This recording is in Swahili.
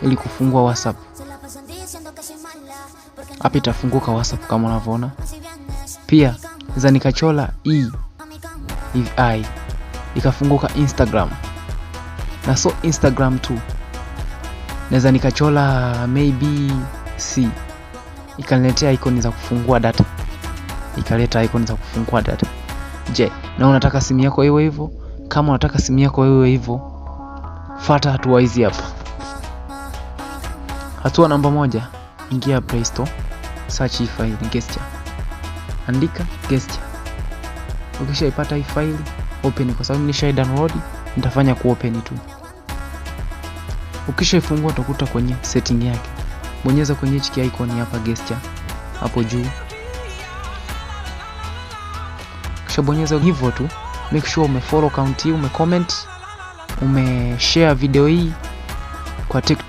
ili kufungua WhatsApp. Hapa itafunguka WhatsApp kama unavyoona. Pia naweza nikachola ikafunguka Instagram. Na so Instagram tu, naweza nikachola maybe ikaniletea icon za kufungua data. Ikaleta icon za kufungua data. Je, na unataka simu yako iwe hivyo? Kama unataka simu yako iwe hivyo, fuata hatua hizi hapa. Hatua namba 1, ingia Play Store, search hii file Gesture. Andika Gesture. Ukishaipata hii file, open, kwa sababu nisha download, nitafanya open tu. Ukishaifungua utakuta kwenye setting yake. Bonyeza kwenye hiki icon hapa Gesture hapo juu. Kisha bonyeza hivyo tu. Make sure umefollow account hii, umecomment, umeshare video hii kwa TikTok